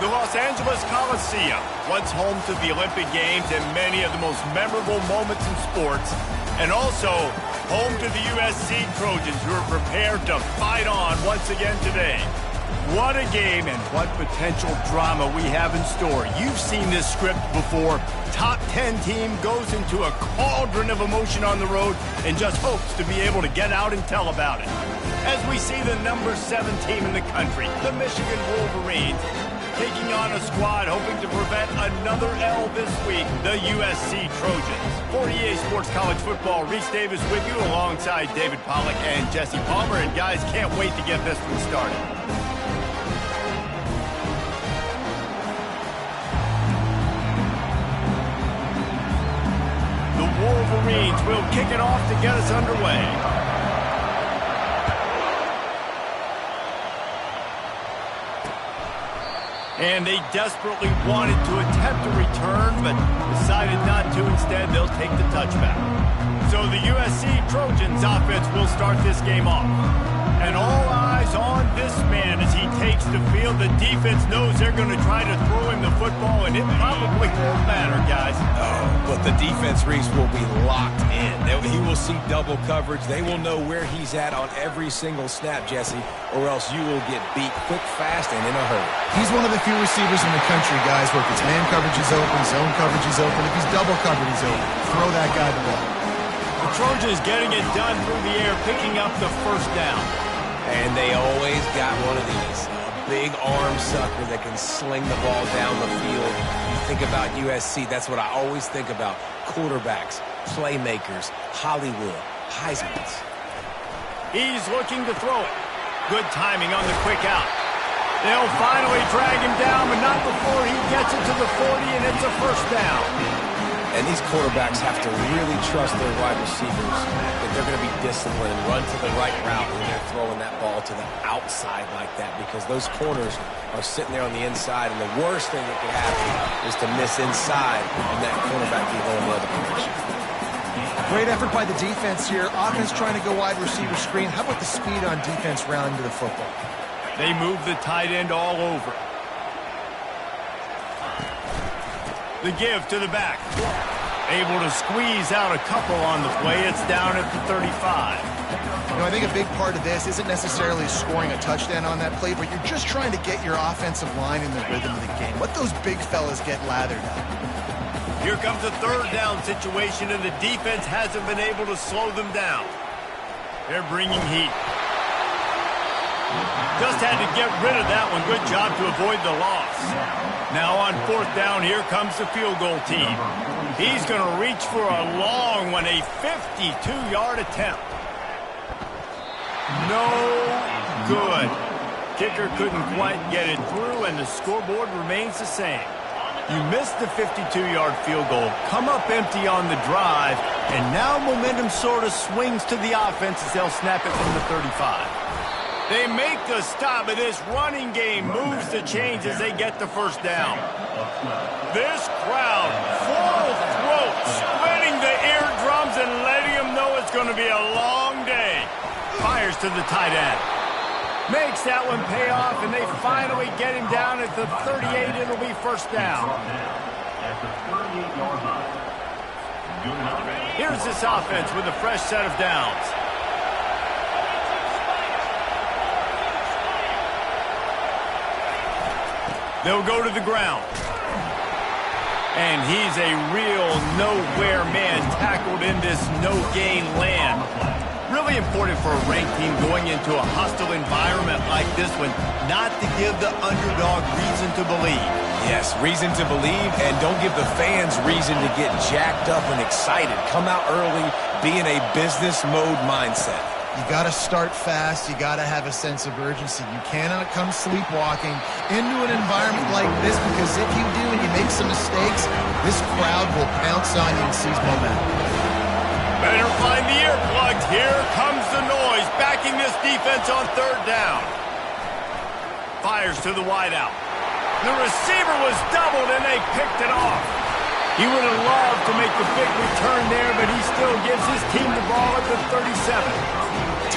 The Los Angeles Coliseum, once home to the Olympic Games and many of the most memorable moments in sports, and also home to the USC Trojans, who are prepared to fight on once again today. What a game and what potential drama we have in store. You've seen this script before. Top 10 team goes into a cauldron of emotion on the road and just hopes to be able to get out and tell about it. As we see the number 7 team in the country, the Michigan Wolverines, taking on a squad hoping to prevent another L this week, the USC Trojans. For EA Sports College Football, Reese Davis with you alongside David Pollack and Jesse Palmer. And guys, can't wait to get this one started. The Wolverines will kick it off to get us underway. And they desperately wanted to attempt a return, but decided not to. Instead, they'll take the touchback. So the USC Trojans offense will start this game off. And all eyes on this man as he takes the field. The defense knows they're going to try to throw him the football, and it probably won't matter, guys. Oh, but the defense, Reese, will be locked in. He will see double coverage. They will know where he's at on every single snap, Jesse, or else you will get beat quick, fast, and in a hurry. He's one of the few receivers in the country, guys, where if his man coverage is open, zone coverage is open. If he's double covered, he's open. Throw that guy the ball. The Trojans getting it done through the air, picking up the first down. And they always got one of these. A big arm sucker that can sling the ball down the field. You think about USC, that's what I always think about. Quarterbacks, playmakers, Hollywood, Heismans. He's looking to throw it. Good timing on the quick out. They'll finally drag him down, but not before he gets it to the 40, and it's a first down. And these quarterbacks have to really trust their wide receivers that they're going to be disciplined and run to the right route when they're throwing that ball to the outside like that, because those corners are sitting there on the inside, and the worst thing that could happen is to miss inside and that cornerback be going the other direction. Great effort by the defense here. Offense trying to go wide receiver screen. How about the speed on defense rounding to the football? They move the tight end all over. The give to the back. Able to squeeze out a couple on the play. It's down at the 35. You know, I think a big part of this isn't necessarily scoring a touchdown on that play, but you're just trying to get your offensive line in the rhythm of the game. Let those big fellas get lathered up. Here comes a third down situation, and the defense hasn't been able to slow them down. They're bringing heat. Just had to get rid of that one. Good job to avoid the loss. Now on fourth down, here comes the field goal team. He's going to reach for a long one, a 52-yard attempt. No good. Kicker couldn't quite get it through, and the scoreboard remains the same. You missed the 52-yard field goal, come up empty on the drive, and now momentum sort of swings to the offense as they'll snap it from the 35. They make the stop, but this running game moves the chains as they get the first down. This crowd, full throat, splitting the eardrums and letting them know it's going to be a long day. Fires to the tight end. Makes that one pay off, and they finally get him down at the 38. It'll be first down. Here's this offense with a fresh set of downs. They'll go to the ground. And he's a real nowhere man tackled in this no-gain land. Really important for a ranked team going into a hostile environment like this one, not to give the underdog reason to believe. Yes, reason to believe, and don't give the fans reason to get jacked up and excited. Come out early, be in a business mode mindset. You got to start fast. You got to have a sense of urgency. You cannot come sleepwalking into an environment like this, because if you do and you make some mistakes, this crowd will pounce on you and seize momentum. Better find the earplugs. Here comes the noise, backing this defense on third down. Fires to the wideout. The receiver was doubled, and they picked it off. He would have loved to make the big return there, but he still gives his team the ball at the 37.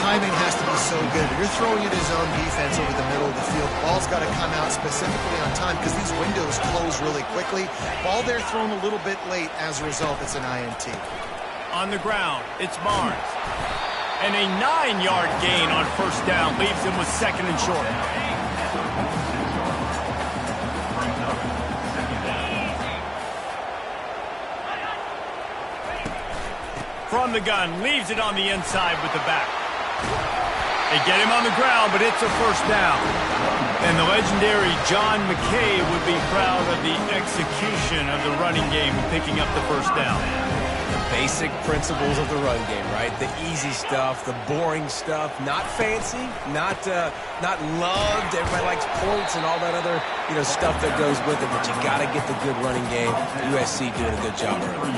timing has to be so good. If you're throwing it his own defense over the middle of the field, the ball's got to come out specifically on time because these windows close really quickly. Ball there thrown a little bit late. As a result, it's an INT. On the ground, it's Barnes. And a 9-yard gain on first down leaves him with second and short. From the gun, leaves it on the inside with the back. They get him on the ground, but it's a first down. And the legendary John McKay would be proud of the execution of the running game, picking up the first down. The basic principles of the run game, right? The easy stuff, the boring stuff, not fancy, not loved. Everybody likes points and all that other, stuff that goes with it, but you got to get the good running game. USC doing a good job early.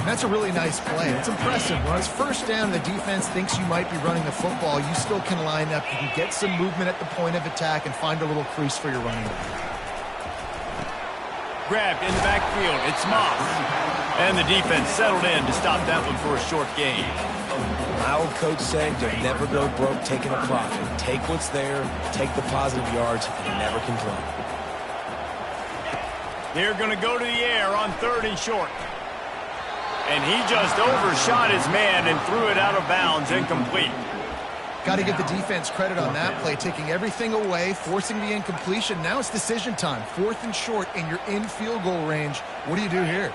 That's a really nice play. It's impressive. When it's first down, the defense thinks you might be running the football. You still can line up. You can get some movement at the point of attack and find a little crease for your running back. Grabbed in the backfield. It's Moss. And the defense settled in to stop that one for a short gain. My old coach said, you'll never go broke taking a profit. Take what's there, take the positive yards, and never complain. They're going to go to the air on third and short. And he just overshot his man and threw it out of bounds, incomplete. Got to give the defense credit on that play, taking everything away, forcing the incompletion. Now it's decision time. Fourth and short, and you're in field goal range. What do you do here?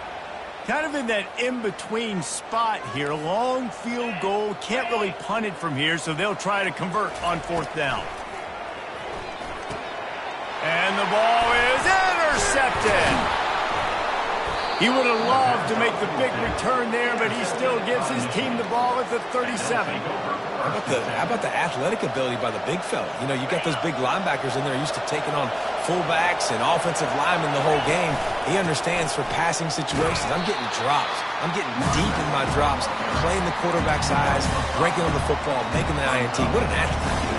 Kind of in that in-between spot here. Long field goal. Can't really punt it from here, so they'll try to convert on fourth down. And the ball is intercepted. He would have loved to make the big return there, but he still gives his team the ball at the 37. How about the athletic ability by the big fella? You got those big linebackers in there used to taking on fullbacks and offensive linemen the whole game. He understands for passing situations. I'm getting drops. I'm getting deep in my drops, playing the quarterback's eyes, breaking on the football, making the INT. What an athlete.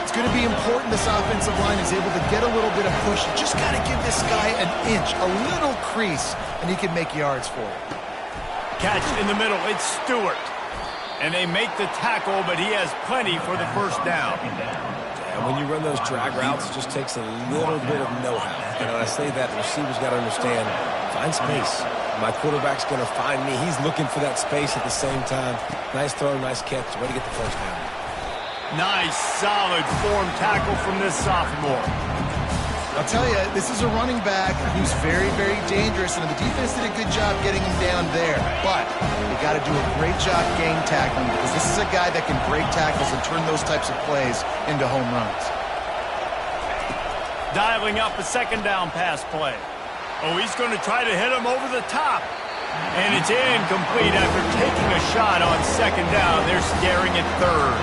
It's going to be important this offensive line is able to get a little bit of push. You just got to give this guy an inch, a little crease, and he can make yards for it. Catch in the middle. It's Stewart. And they make the tackle, but he has plenty for the first down. Yeah, when you run those drag routes, it just takes a little bit of know-how. And when I say that, the receiver's got to understand, find space. My quarterback's going to find me. He's looking for that space at the same time. Nice throw, nice catch. Way to get the first down. Nice, solid form tackle from this sophomore. I'll tell you, this is a running back who's very, very dangerous, and the defense did a good job getting him down there. But you got to do a great job game tackling because this is a guy that can break tackles and turn those types of plays into home runs. Dialing up a second down pass play. Oh, he's going to try to hit him over the top. And it's incomplete after taking a shot on second down. They're staring at third.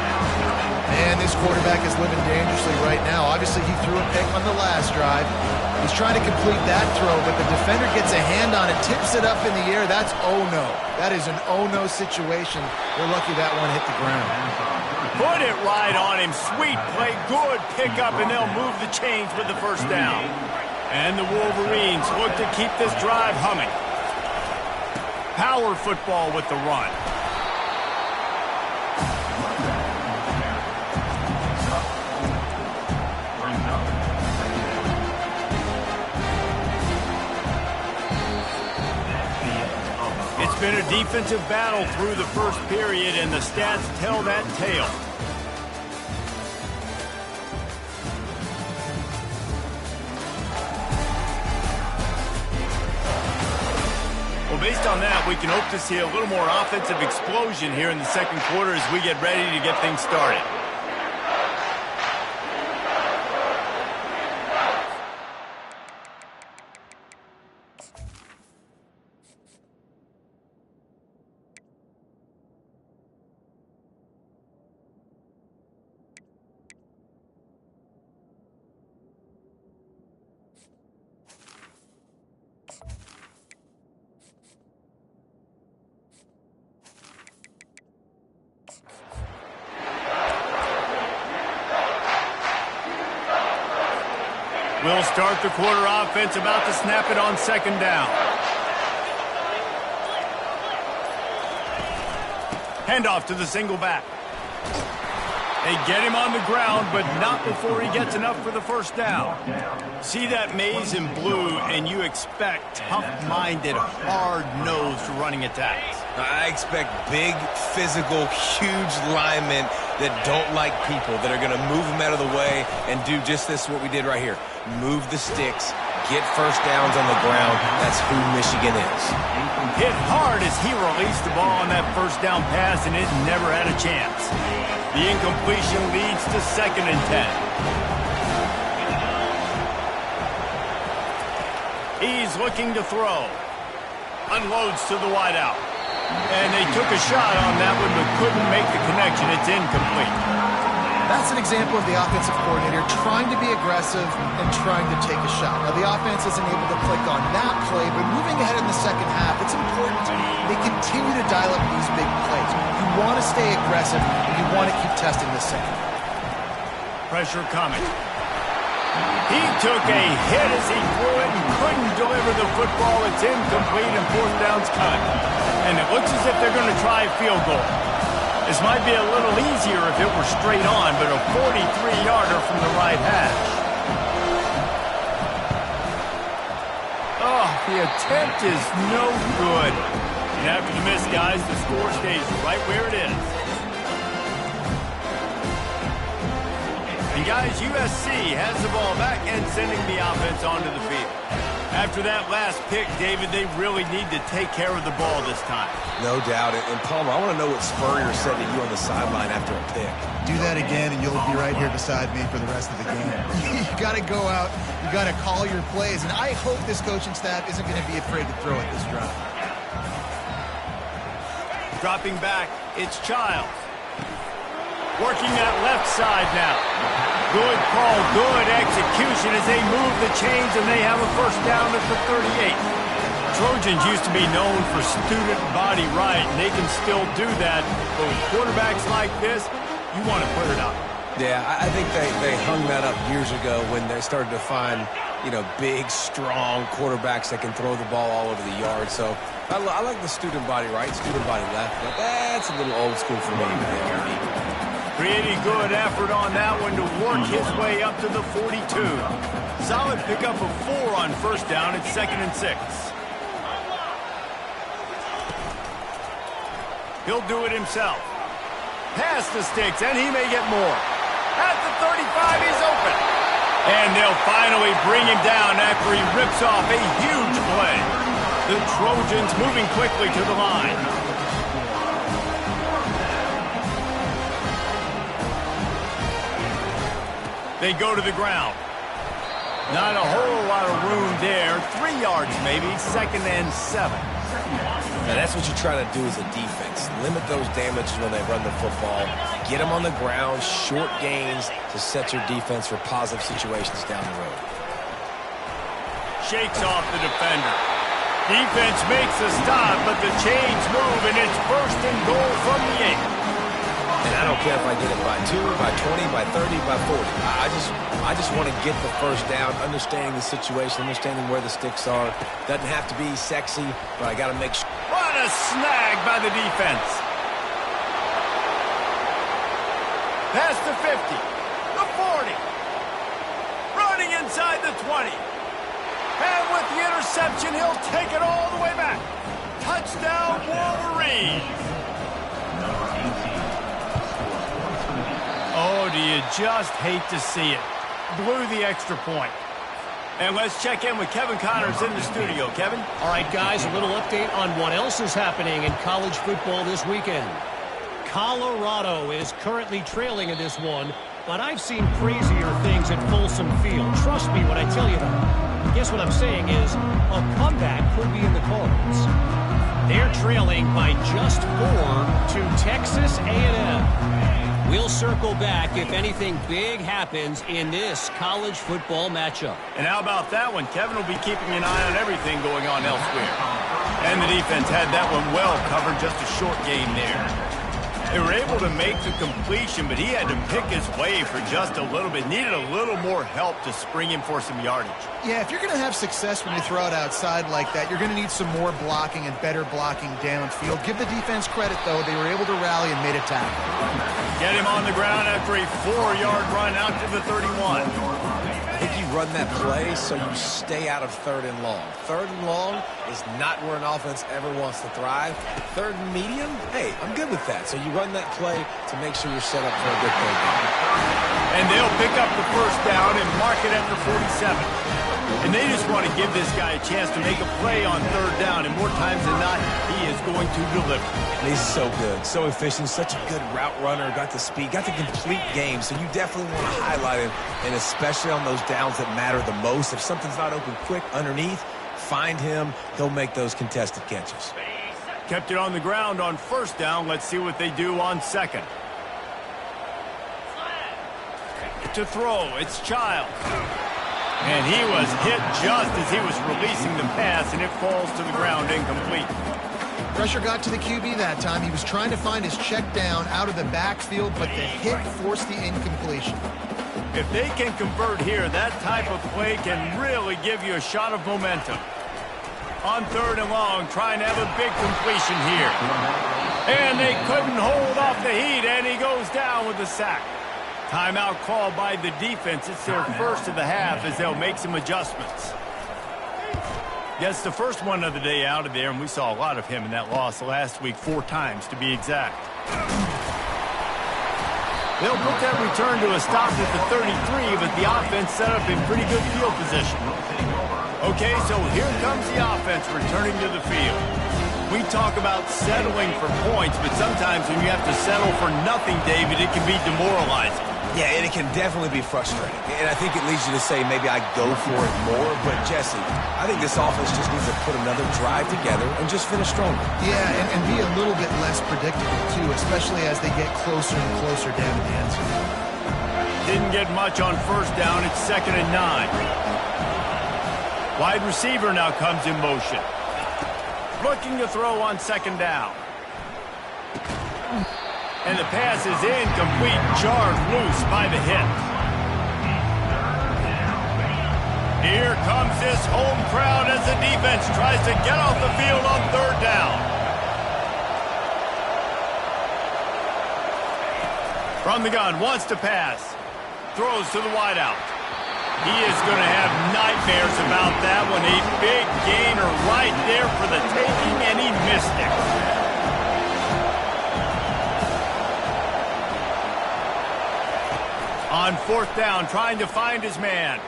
Man, this quarterback is living dangerously right now. Obviously, he threw a pick on the last drive. He's trying to complete that throw, but the defender gets a hand on it, tips it up in the air. That's oh-no. That is an oh-no situation. They're lucky that one hit the ground. Put it right on him. Sweet play. Good pickup, and they'll move the chains with the first down. And the Wolverines look to keep this drive humming. Power football with the run. It's been a defensive battle through the first period, and the stats tell that tale. Well, based on that, we can hope to see a little more offensive explosion here in the second quarter as we get ready to get things started. We'll start the quarter offense, about to snap it on second down. Handoff to the single back. They get him on the ground, but not before he gets enough for the first down. See that maze in blue, and you expect tough-minded, hard-nosed running attacks. I expect big, physical, huge linemen that don't like people, that are going to move them out of the way and do just this, what we did right here. Move the sticks, get first downs on the ground. That's who Michigan is. Hit hard as he released the ball on that first down pass, and it never had a chance. The incompletion leads to 2nd and 10. He's looking to throw. Unloads to the wideout. And they took a shot on that one, but couldn't make the connection. It's incomplete. That's an example of the offensive coordinator trying to be aggressive and trying to take a shot. Now, the offense isn't able to click on that play, but moving ahead in the second half, it's important they continue to dial up these big plays. You want to stay aggressive, and you want to keep testing the second. Pressure coming. He took a hit as he threw it and couldn't deliver the football. It's incomplete and 4th down's cut. And it looks as if they're going to try a field goal. This might be a little easier if it were straight on, but a 43-yarder from the right hash. Oh, the attempt is no good. And after the miss, guys, the score stays right where it is. And guys, USC has the ball back and sending the offense onto the field. After that last pick, David, they really need to take care of the ball this time. No doubt. And Palmer, I want to know what Spurrier said to you on the sideline after a pick. Do that again, and you'll be right here beside me for the rest of the game. You got to go out. You got to call your plays. And I hope this coaching staff isn't going to be afraid to throw at this drive. Dropping back, it's Childs. Working that left side now. Good call, good execution as they move the chains and they have a first down at the 38. Trojans used to be known for student body right, and they can still do that. But with quarterbacks like this, you want to put it up. Yeah, I think they hung that up years ago when they started to find, big, strong quarterbacks that can throw the ball all over the yard. So I like the student body right, student body left, but that's a little old school for me. Pretty good effort on that one to work his way up to the 42. Solid pickup of 4 on first down. It's 2nd and 6. He'll do it himself. Pass the sticks, and he may get more. At the 35, he's open. And they'll finally bring him down after he rips off a huge play. The Trojans moving quickly to the line. They go to the ground. Not a whole lot of room there. 3 yards maybe, 2nd and 7. Now that's what you try to do as a defense. Limit those damages when they run the football. Get them on the ground, short gains to set your defense for positive situations down the road. Shakes off the defender. Defense makes a stop, but the chains move, and it's 1st and goal from the 8. And I don't care if I get it by 2, by 20, by 30, by 40. I just want to get the first down, understanding the situation, understanding where the sticks are. Doesn't have to be sexy, but I got to make sure. What a snag by the defense. Past the 50, the 40. Running inside the 20. And with the interception, he'll take it all the way back. Touchdown, Wolverines. Oh, do you just hate to see it? Blew the extra point. And let's check in with Kevin Connors in the studio. Kevin? All right, guys, a little update on what else is happening in college football this weekend. Colorado is currently trailing in this one, but I've seen crazier things at Folsom Field. Trust me when I tell you that. Guess what I'm saying is a comeback could be in the cards. They're trailing by just 4 to Texas A&M. We'll circle back if anything big happens in this college football matchup. And how about that one? Kevin will be keeping an eye on everything going on elsewhere. And the defense had that one well covered, just a short game there. They were able to make the completion, but he had to pick his way for just a little bit. Needed a little more help to spring him for some yardage. Yeah, if you're going to have success when you throw it outside like that, you're going to need some more blocking and better blocking downfield. Give the defense credit, though. They were able to rally and made a tackle. Get him on the ground after a 4-yard run out to the 31. I think you run that play so you stay out of 3rd and long. 3rd and long is not where an offense ever wants to thrive. 3rd and medium, hey, I'm good with that. So you run that play to make sure you're set up for a good third down. And they'll pick up the first down and mark it at the 47. And they just want to give this guy a chance to make a play on 3rd down, and more times than not, he is going to deliver. And he's so good, so efficient, such a good route runner, got the speed, got the complete game, so you definitely want to highlight him, and especially on those downs that matter the most. If something's not open quick underneath, find him. He'll make those contested catches. Kept it on the ground on 1st down. Let's see what they do on 2nd. To throw, it's Child. And he was hit just as he was releasing the pass, and it falls to the ground incomplete. Pressure got to the QB that time. He was trying to find his check down out of the backfield, but the hit forced the incompletion. If they can convert here, that type of play can really give you a shot of momentum. On 3rd and long, trying to have a big completion here. And they couldn't hold off the heat, and he goes down with a sack. Timeout called by the defense. It's their first of the half as they'll make some adjustments. Gets the first one of the day out of there, and we saw a lot of him in that loss last week, 4 times to be exact. They'll put that return to a stop at the 33, but the offense set up in pretty good field position. Okay, so here comes the offense returning to the field. We talk about settling for points, but sometimes when you have to settle for nothing, David, it can be demoralizing. Yeah, and it can definitely be frustrating. And I think it leads you to say maybe I go for it more. But, Jesse, I think this offense just needs to put another drive together and just finish stronger. Yeah, and be a little bit less predictable, too, especially as they get closer and closer down to the end zone. Didn't get much on 1st down. It's 2nd and 9. Wide receiver now comes in motion. Looking to throw on 2nd down. And the pass is incomplete, jarred loose by the hit. Here comes this home crowd as the defense tries to get off the field on 3rd down. From the gun, wants to pass. Throws to the wideout. He is going to have nightmares about that one. A big gainer right there for the taking, and he missed it. On 4th down, trying to find his man.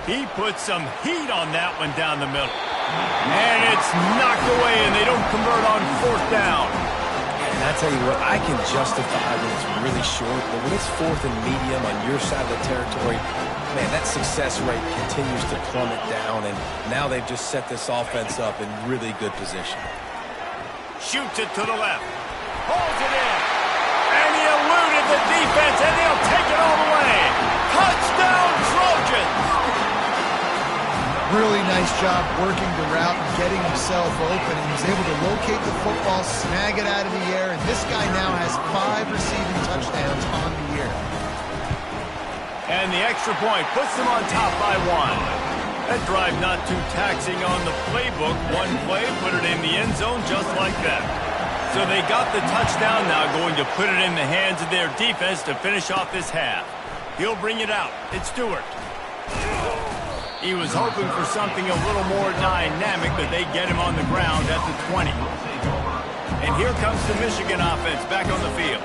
He puts some heat on that one down the middle. And it's knocked away, and they don't convert on 4th down. And I tell you what, I can justify when it's really short, but when it's 4th and medium on your side of the territory, man, that success rate continues to plummet down, and now they've just set this offense up in really good position. Shoots it to the left. Holds it in. And he eluded the defense, and they'll take it all the way. Touchdown, Trojans! Really nice job working the route and getting himself open. He was able to locate the football, snag it out of the air, and this guy now has 5 receiving touchdowns on the year. And the extra point puts them on top by 1. That drive not too taxing on the playbook. One play, put it in the end zone just like that. So they got the touchdown now, going to put it in the hands of their defense to finish off this half. He'll bring it out. It's Stewart. He was hoping for something a little more dynamic, but they get him on the ground at the 20. And here comes the Michigan offense back on the field.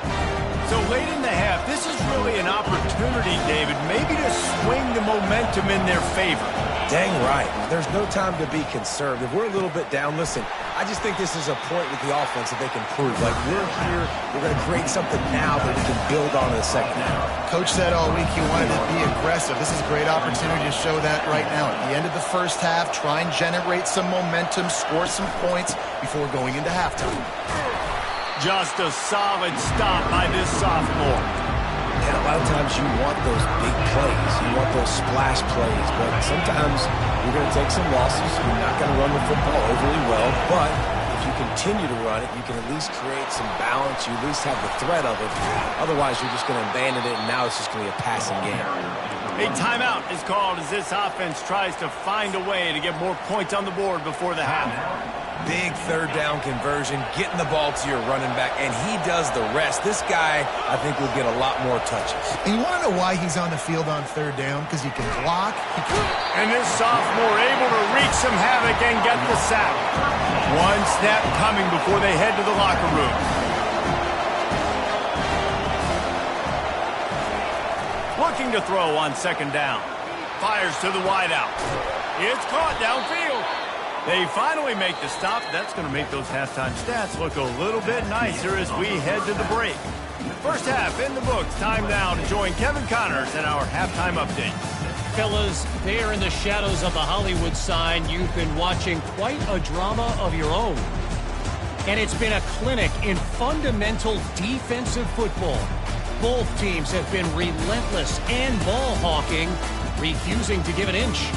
So late in the half, this is really an opportunity, David, maybe to swing the momentum in their favor. Dang right. There's no time to be conservative. We're a little bit down. Listen, I just think this is a point with the offense that they can prove. Like, we're here, we're going to create something now that we can build on in the second half. Coach said all week he wanted to be aggressive. This is a great opportunity to show that right now. At the end of the first half, try and generate some momentum, score some points before going into halftime. Just a solid stop by this sophomore. And a lot of times you want those big plays. You want those splash plays. But sometimes you're going to take some losses. You're not going to run the football overly well. But if if you continue to run it, you can at least create some balance. You at least have the threat of it. Otherwise, you're just going to abandon it, and now it's just going to be a passing game. A timeout is called as this offense tries to find a way to get more points on the board before the half. Big third down conversion, getting the ball to your running back, and he does the rest. This guy, I think, will get a lot more touches. And you want to know why he's on the field on third down? Because he can block. And this sophomore able to wreak some havoc and get the sack. One snap coming before they head to the locker room. Looking to throw on second down. Fires to the wideout. It's caught downfield. They finally make the stop. That's going to make those halftime stats look a little bit nicer as we head to the break. First half in the books. Time now to join Kevin Connors in our halftime update. Fellas, there in the shadows of the Hollywood sign, you've been watching quite a drama of your own. And it's been a clinic in fundamental defensive football. Both teams have been relentless and ball hawking, refusing to give an inch.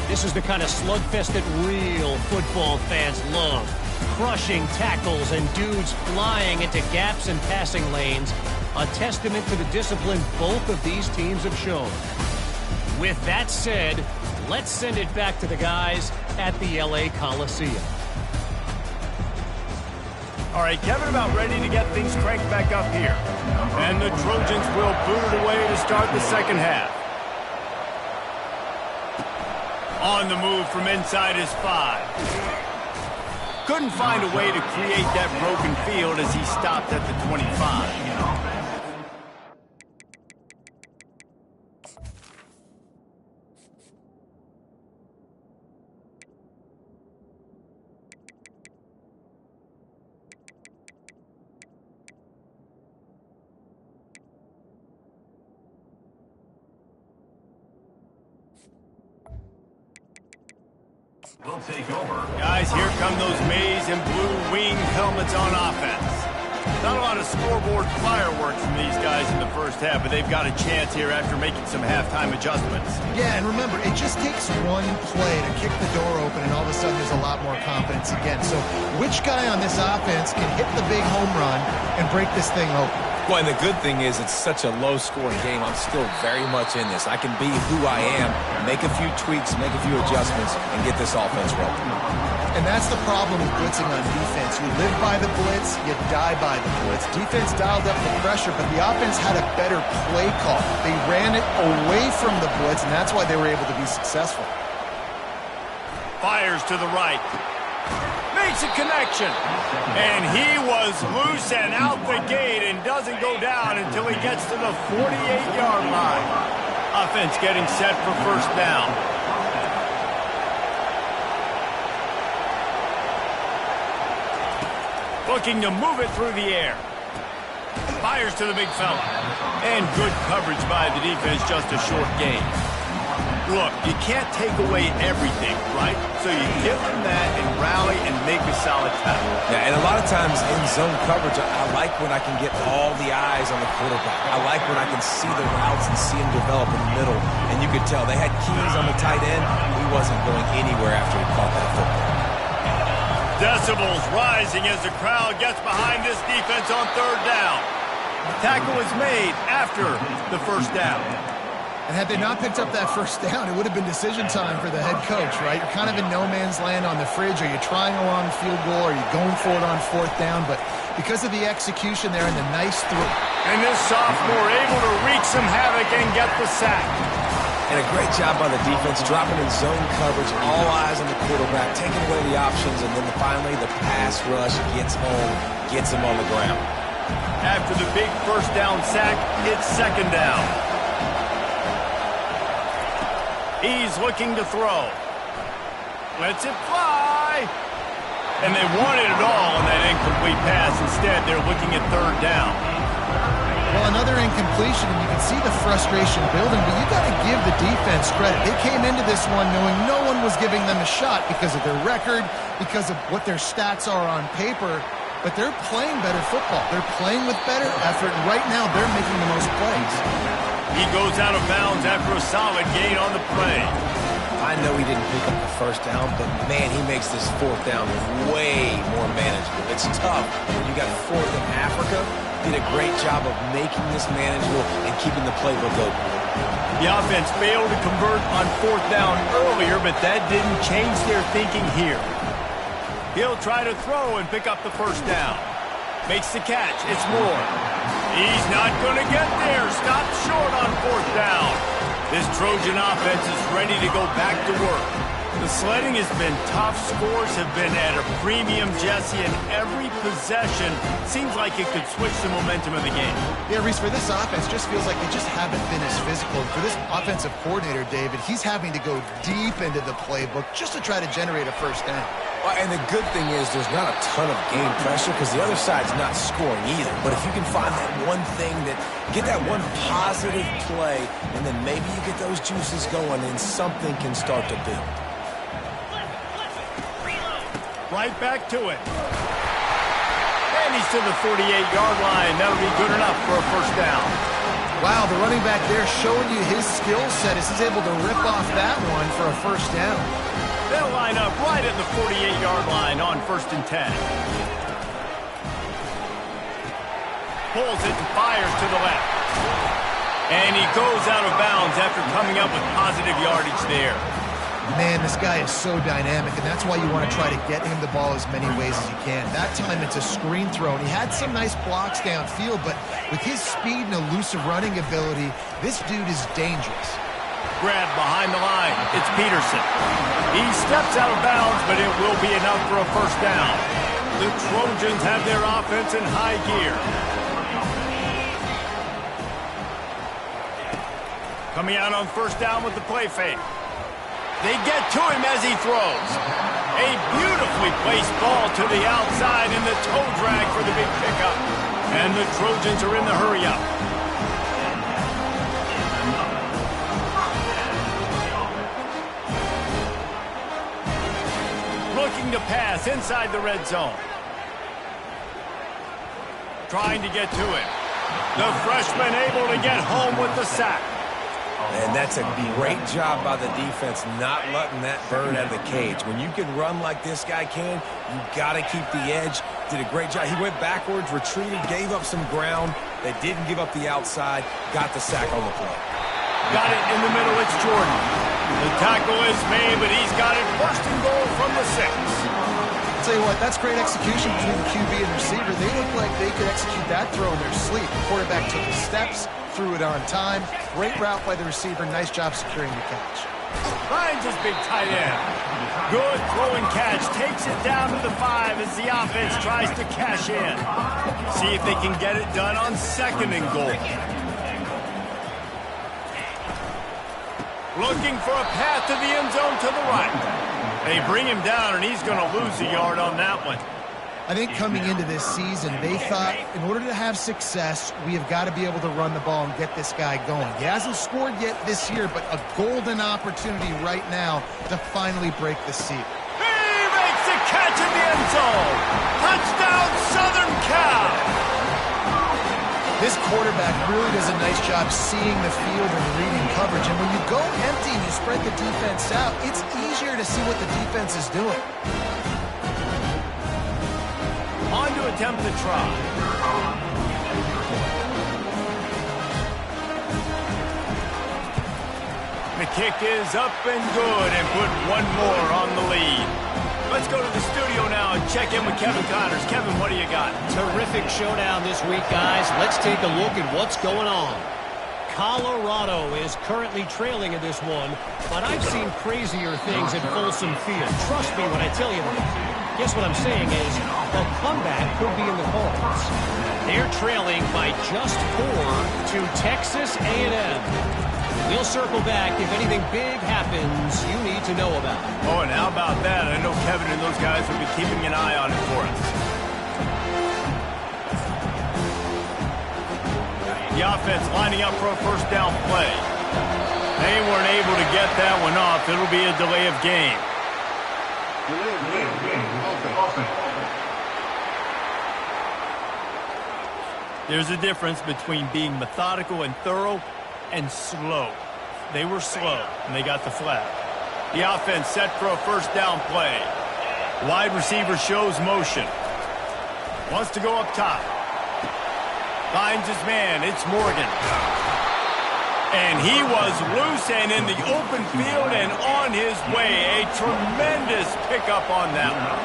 This is the kind of slugfest that real football fans love. Crushing tackles and dudes flying into gaps and passing lanes. A testament to the discipline both of these teams have shown. With that said, let's send it back to the guys at the LA Coliseum. All right, Kevin, about ready to get things cranked back up here. And the Trojans will boot it away to start the second half. On the move from inside his 5. Couldn't find a way to create that broken field as he stopped at the 25. Will take over. Guys, here come those maize and blue wing helmets on offense. Not a lot of scoreboard fireworks from these guys in the first half, but they've got a chance here after making some halftime adjustments. Yeah, and remember, it just takes one play to kick the door open, and all of a sudden there's a lot more confidence again. So which guy on this offense can hit the big home run and break this thing open? Well, and the good thing is it's such a low-scoring game. I'm still very much in this. I can be who I am, make a few tweaks, make a few adjustments, and get this offense rolling. And that's the problem with blitzing on defense. You live by the blitz, you die by the blitz. Defense dialed up the pressure, but the offense had a better play call. They ran it away from the blitz, and that's why they were able to be successful. Fires to the right. Makes a connection. And he was loose and out the gate and doesn't go down until he gets to the 48-yard line. Offense getting set for first down. Looking to move it through the air. Fires to the big fella. And good coverage by the defense, just a short gain. Look, you can't take away everything, right? So you give them that and rally and make a solid tackle. Yeah, and a lot of times in zone coverage, I like when I can get all the eyes on the quarterback. I like when I can see the routes and see him develop in the middle. And you could tell they had keys on the tight end. He wasn't going anywhere after he caught that football. Decibels rising as the crowd gets behind this defense on third down. Tackle is made after the first down. And had they not picked up that first down, it would have been decision time for the head coach, right? You're kind of in no man's land on the fridge. Are you trying a long field goal? Are you going for it on fourth down? But because of the execution there and the nice throw. And this sophomore able to wreak some havoc and get the sack. And a great job by the defense, dropping in zone coverage, all eyes on the quarterback, taking away the options, and then finally the pass rush gets home, gets him on the ground. After the big first down sack, it's second down. He's looking to throw. Lets it fly. And they wanted it all on that incomplete pass. Instead, they're looking at third down. Well, another incompletion, and you can see the frustration building, but you got to give the defense credit. They came into this one knowing no one was giving them a shot because of their record, because of what their stats are on paper, but they're playing better football. They're playing with better effort, and right now they're making the most plays. He goes out of bounds after a solid gain on the play. I know he didn't pick up the first down, but man, he makes this fourth down way more manageable. it's tough when you got fourth in Africa. Did a great job of making this manageable and keeping the playbook open. The offense failed to convert on fourth down earlier, but that didn't change their thinking here. He'll try to throw and pick up the first down. Makes the catch. It's Moore. He's not going to get there. Stopped short on fourth down. This Trojan offense is ready to go back to work. The sledding has been tough. Scores have been at a premium, Jesse, and every possession seems like it could switch the momentum of the game. Yeah, Reese, for this offense, just feels like they just haven't been as physical. For this offensive coordinator, David, he's having to go deep into the playbook just to try to generate a first down. Well, and the good thing is there's not a ton of game pressure because the other side's not scoring either. But if you can find that one thing get that one positive play, and then maybe you get those juices going and something can start to build. Right back to it. And he's to the 48-yard line. That'll be good enough for a first down. Wow, the running back there showing you his skill set as he's able to rip off that one for a first down. They'll line up right at the 48-yard line on 1st and 10. Pulls it and fires to the left. And he goes out of bounds after coming up with positive yardage there. Man, this guy is so dynamic, and that's why you want to try to get him the ball as many ways as you can. That time it's a screen throw, and he had some nice blocks downfield, but with his speed and elusive running ability, this dude is dangerous. Grab behind the line. It's Peterson. He steps out of bounds, but it will be enough for a first down. The Trojans have their offense in high gear. Coming out on first down with the play fake. They get to him as he throws. A beautifully placed ball to the outside and the toe drag for the big pickup. And the Trojans are in the hurry-up. Looking to pass inside the red zone. Trying to get to it. The freshman able to get home with the sack. And that's a great job by the defense not letting that bird out of the cage. When you can run like this guy can, you got to keep the edge. Did a great job. He went backwards, retreated, gave up some ground. They didn't give up the outside, got the sack on the play. Got it in the middle. It's Jordan. The tackle is made, but he's got it first and goal from the 6. I'll tell you what, that's great execution between the QB and the receiver. They look like they could execute that throw in their sleep. The quarterback took the steps, threw it on time. Great route by the receiver. Nice job securing the catch. Finds his big tight end. Good throw and catch. Takes it down to the 5 as the offense tries to cash in. See if they can get it done on 2nd and goal. Looking for a path to the end zone to the right. They bring him down, and he's going to lose a yard on that one. I think coming into this season, they thought in order to have success, we have got to be able to run the ball and get this guy going. He hasn't scored yet this year, but a golden opportunity right now to finally break the seal. He makes the catch in the end zone. Touchdown, Southern Cal. This quarterback really does a nice job seeing the field and reading coverage. And when you go empty and you spread the defense out, it's easier to see what the defense is doing. On to attempt the try. The kick is up and good and put one more on the lead. Let's go to the studio now and check in with Kevin Connors. Kevin, what do you got? Terrific showdown this week, guys. Let's take a look at what's going on. Colorado is currently trailing in this one, but I've seen crazier things at Folsom Field. Trust me when I tell you that. Guess what I'm saying is the comeback could be in the cards. They're trailing by just 4 to Texas A&M. We'll circle back if anything big happens you need to know about. Oh, and how about that? I know Kevin and those guys will be keeping an eye on it for us. The offense lining up for a first down play. They weren't able to get that one off. It'll be a delay of game. There's a difference between being methodical and thorough and slow. They were slow, and they got the flag. The offense set for a first down play. Wide receiver shows motion. Wants to go up top. Finds his man. It's Morgan. And he was loose and in the open field and on his way. A tremendous pickup on that one.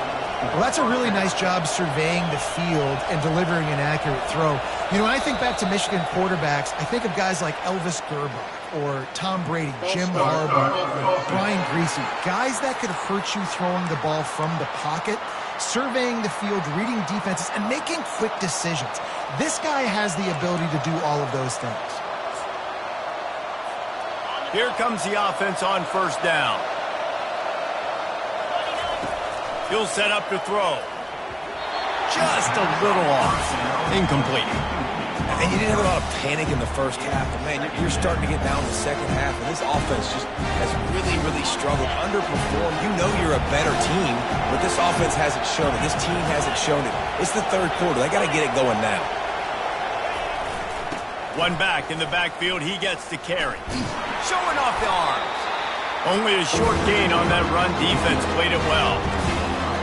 Well, that's a really nice job surveying the field and delivering an accurate throw. You know, when I think back to Michigan quarterbacks, I think of guys like Elvis Gerbach or Tom Brady, Jim Harbaugh, Brian Griese, guys that could hurt you throwing the ball from the pocket, surveying the field, reading defenses, and making quick decisions. This guy has the ability to do all of those things. Here comes the offense on first down. He'll set up to throw. Just a little off. Incomplete. And you didn't have a lot of panic in the first half, but man, you're starting to get down the second half, and this offense just has really struggled, underperformed. You know you're a better team, but this offense hasn't shown it. This team hasn't shown it. It's the third quarter. They got to get it going now. One back in the backfield. He gets to carry. Showing off the arms. Only a short gain on that run. Defense played it well.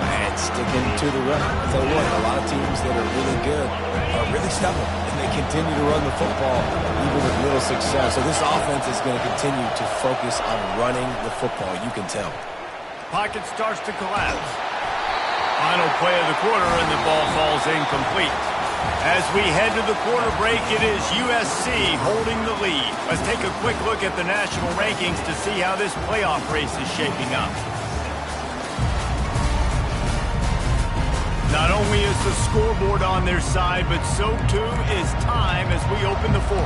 And sticking to the run. I'll tell you what, a lot of teams that are really good are really stubborn, and they continue to run the football even with little success. So this offense is going to continue to focus on running the football. You can tell. Pocket starts to collapse. Final play of the quarter, and the ball falls incomplete. As we head to the quarter break, it is USC holding the lead. Let's take a quick look at the national rankings to see how this playoff race is shaping up. Not only is the scoreboard on their side, but so too is time as we open the fourth.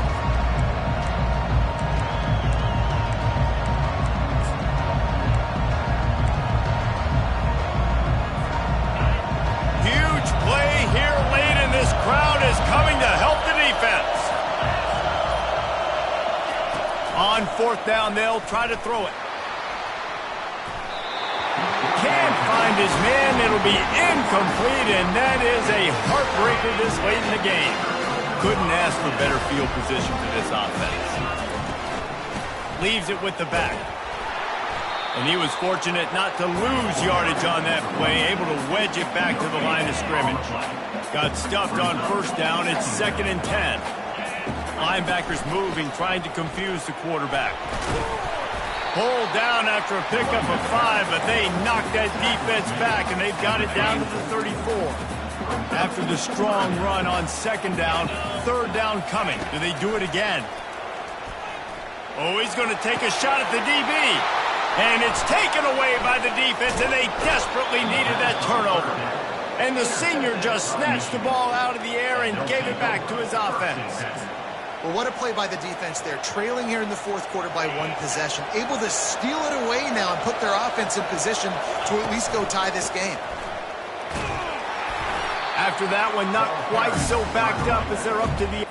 Huge play here late, and this crowd is coming to help the defense. On fourth down, they'll try to throw it. Can't find his man. It'll be incomplete, and that is a heartbreaker this late in the game. Couldn't ask for better field position for this offense. Leaves it with the back. And he was fortunate not to lose yardage on that play, able to wedge it back to the line of scrimmage. Got stuffed on first down. It's 2nd and 10. Linebackers moving, trying to confuse the quarterback. Pulled down after a pickup of 5, but they knocked that defense back, and they've got it down to the 34. After the strong run on 2nd down, 3rd down coming. Do they do it again? Oh, he's going to take a shot at the DB. And it's taken away by the defense, and they desperately needed that turnover. And the senior just snatched the ball out of the air and gave it back to his offense. Well, what a play by the defense there. Trailing here in the fourth quarter by 1 possession. Able to steal it away now and put their offense in position to at least go tie this game. After that one, not quite so backed up as they're up to the...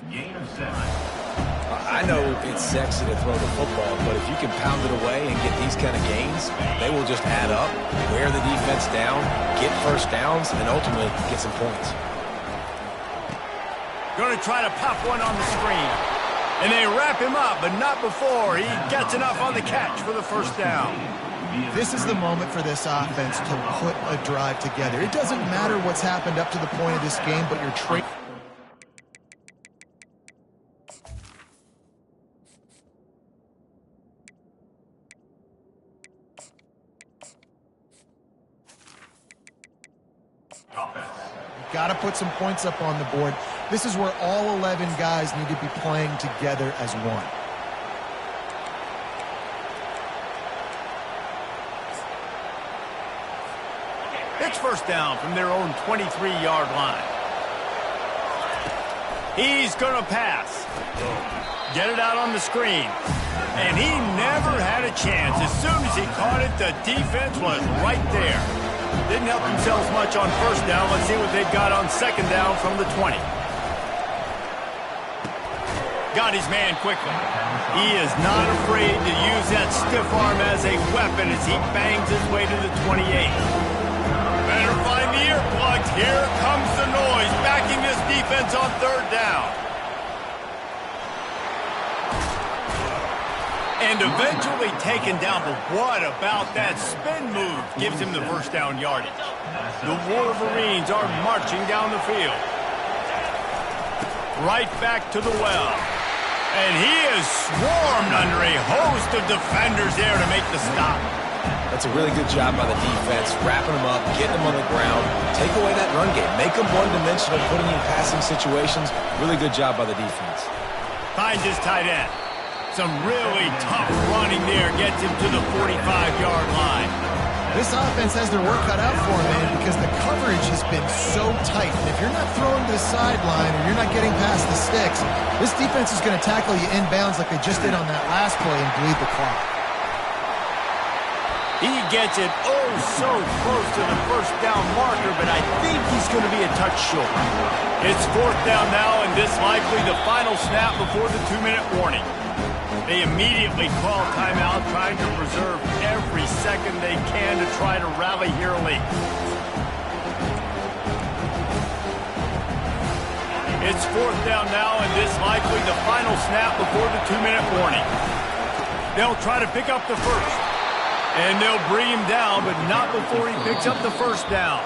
Gain of 7. I know it's sexy to throw the football, but if you can pound it away and get these kind of gains, they will just add up, wear the defense down, get first downs, and ultimately get some points. Going to try to pop one on the screen. And they wrap him up, but not before he gets enough on the catch for the first down. This is the moment for this offense to put a drive together. It doesn't matter what's happened up to the point of this game, but you're trading. Got to put some points up on the board. This is where all 11 guys need to be playing together as one. It's first down from their own 23-yard line. He's going to pass. Get it out on the screen. And he never had a chance. As soon as he caught it, the defense was right there. Didn't help themselves much on first down. Let's see what they've got on second down from the 20. Got his man quickly. He is not afraid to use that stiff arm as a weapon as he bangs his way to the 28. Better find the earplugs. Here comes the noise, backing this defense on third down. And eventually taken down, but what about that spin move? Gives him the first down yardage. The Wolverines are marching down the field. Right back to the well. And he is swarmed under a host of defenders there to make the stop. That's a really good job by the defense, wrapping them up, getting them on the ground, take away that run game, make them one-dimensional, putting them in passing situations. Really good job by the defense. Finds his tight end. Some really tough running there gets him to the 45-yard line. This offense has their work cut out for them, man, because the coverage has been so tight. And if you're not throwing to the sideline or you're not getting past the sticks, this defense is going to tackle you inbounds like they just did on that last play and bleed the clock. He gets it oh so close to the first down marker, but I think he's going to be a touch short. It's fourth down now, and this likely the final snap before the 2-minute warning. They immediately call timeout, trying to preserve every second they can to try to rally here late. It's fourth down now, and this likely the final snap before the 2-minute warning. They'll try to pick up the first. And they'll bring him down, but not before he picks up the first down.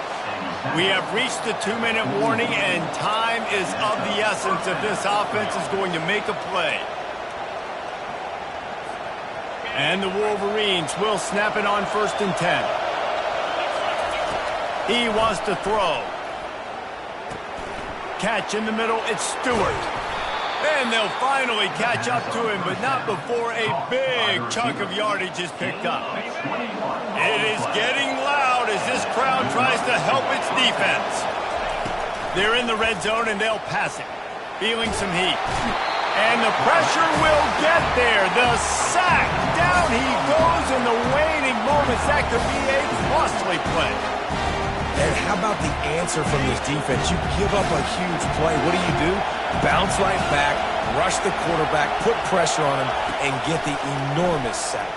We have reached the 2-minute warning, and time is of the essence if this offense is going to make a play. And the Wolverines will snap it on 1st and 10. He wants to throw. Catch in the middle, it's Stewart. And they'll finally catch up to him, but not before a big chunk of yardage is picked up. It is getting loud as this crowd tries to help its defense. They're in the red zone, and they'll pass it. Feeling some heat. And the pressure will get there. The sack. Down he goes in the waning moments. That could be a costly play. And how about the answer from this defense? You give up a huge play. What do? Bounce right back, rush the quarterback, put pressure on him, and get the enormous sack.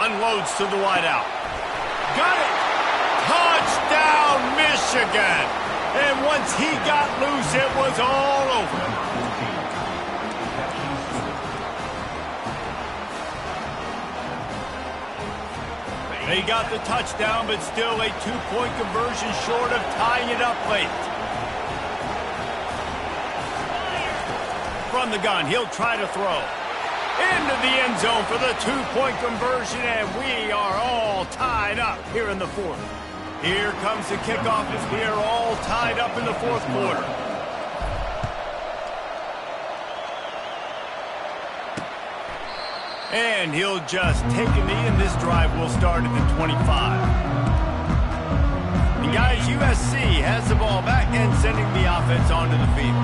Unloads to the wideout. Got it! Touchdown, Michigan! And once he got loose, it was all over. They got the touchdown, but still a 2-point conversion short of tying it up late. From the gun, he'll try to throw. Into the end zone for the 2-point conversion, and we are all tied up here in the fourth. Here comes the kickoff as we are all tied up in the fourth quarter. And he'll just take a knee, and this drive will start at the 25. And guys, USC has the ball back and sending the offense onto the field.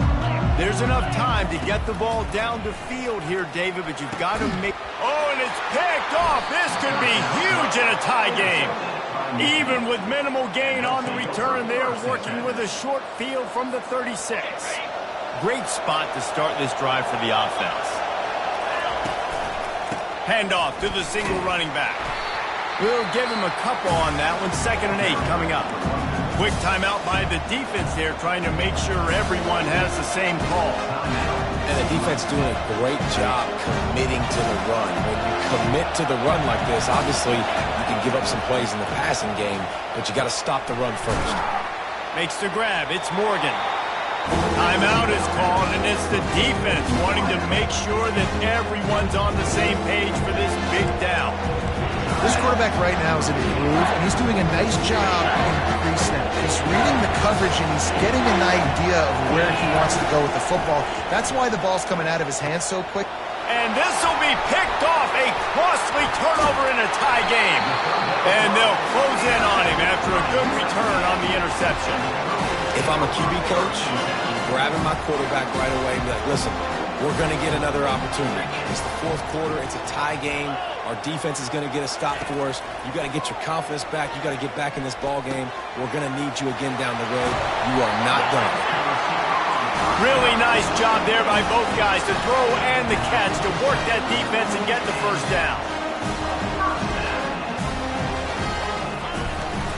There's enough time to get the ball down the field here, David, but you've got to make... Oh, and it's picked off. This could be huge in a tie game. Even with minimal gain on the return, they're working with a short field from the 36. Great spot to start this drive for the offense. Handoff to the single running back. We'll give him a couple on that one. 2nd and 8 coming up. Quick timeout by the defense there, trying to make sure everyone has the same call. And the defense doing a great job committing to the run. When you commit to the run like this, obviously you can give up some plays in the passing game, but you got to stop the run first. Makes the grab. It's Morgan. Timeout is called, and it's the defense wanting to make sure that everyone's on the same page for this big down. This quarterback right now is in a groove, and he's doing a nice job in pre-snap. He's reading the coverage, and he's getting an idea of where he wants to go with the football. That's why the ball's coming out of his hands so quick. And this will be picked off, a costly turnover in a tie game. And they'll close in on him after a good return on the interception. If I'm a QB coach, I'm grabbing my quarterback right away and be like, listen, we're going to get another opportunity. It's the fourth quarter. It's a tie game. Our defense is going to get a stop for us. You got to get your confidence back. You got to get back in this ball game. We're going to need you again down the road. You are not done. Really nice job there by both guys to throw and the catch to work that defense and get the first down.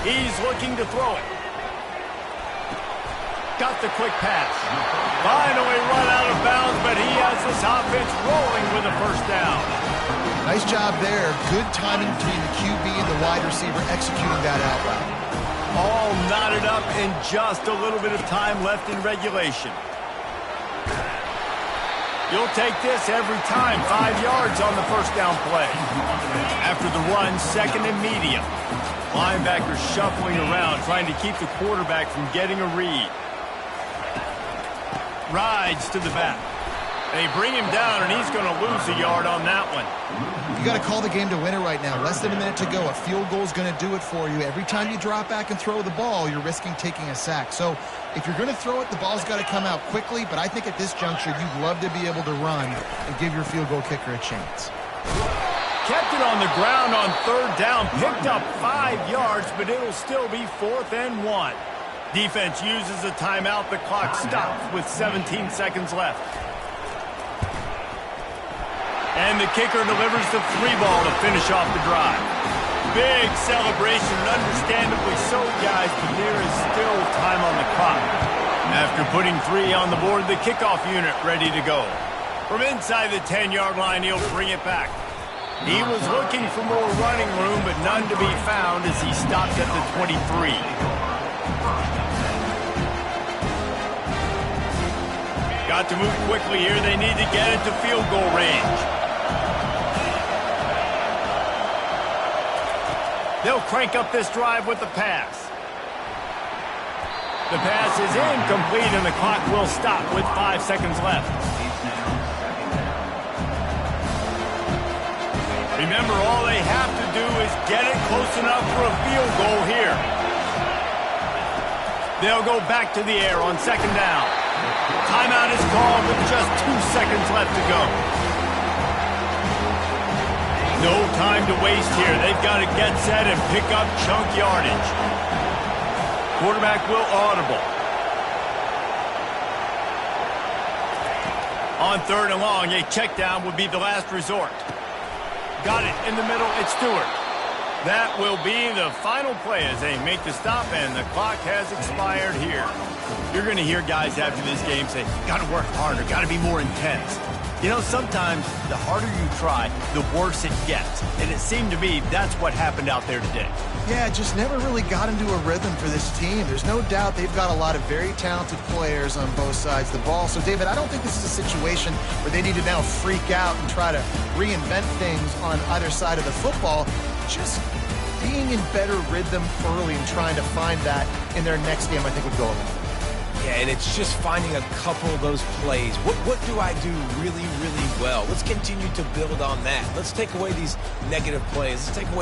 He's looking to throw it. Got the quick pass. Finally run out of bounds, but he has this offense rolling with a first down. Nice job there. Good timing between the QB and the wide receiver executing that out route. All knotted up in just a little bit of time left in regulation. You'll take this every time. 5 yards on the first down play. After the run, second and medium. Linebackers shuffling around, trying to keep the quarterback from getting a read. Rides to the back. They bring him down, and he's going to lose a yard on that one. You got to call the game to win it right now. Less than a minute to go. A field goal is going to do it for you. Every time you drop back and throw the ball, you're risking taking a sack. So if you're going to throw it, the ball's got to come out quickly. But I think at this juncture, you'd love to be able to run and give your field goal kicker a chance. Kept it on the ground on third down. Picked up 5 yards, but it'll still be 4th and 1. Defense uses a timeout. The clock stops with 17 seconds left. And the kicker delivers the 3-ball to finish off the drive. Big celebration, and understandably so, guys, but there is still time on the clock. After putting 3 on the board, the kickoff unit ready to go. From inside the 10-yard line, he'll bring it back. He was looking for more running room, but none to be found as he stopped at the 23. Got to move quickly here. They need to get it to field goal range. They'll crank up this drive with the pass. The pass is incomplete, and the clock will stop with 5 seconds left. Remember, all they have to do is get it close enough for a field goal here. They'll go back to the air on second down. Timeout is called with just 2 seconds left to go. No time to waste here. They've got to get set and pick up chunk yardage. Quarterback will audible. On third and long, a check down would be the last resort. Got it in the middle. It's Stewart. That will be the final play as they make the stop, and the clock has expired here. You're going to hear guys after this game say, got to work harder, got to be more intense. You know, sometimes the harder you try, the worse it gets. And it seemed to me that's what happened out there today. Yeah, just never really got into a rhythm for this team. There's no doubt they've got a lot of very talented players on both sides of the ball. So, David, I don't think this is a situation where they need to now freak out and try to reinvent things on either side of the football. Just being in better rhythm early and trying to find that in their next game, I think, would go a long way. Yeah, and it's just finding a couple of those plays. What do I do really, really well? Let's continue to build on that. Let's take away these negative plays. Let's take away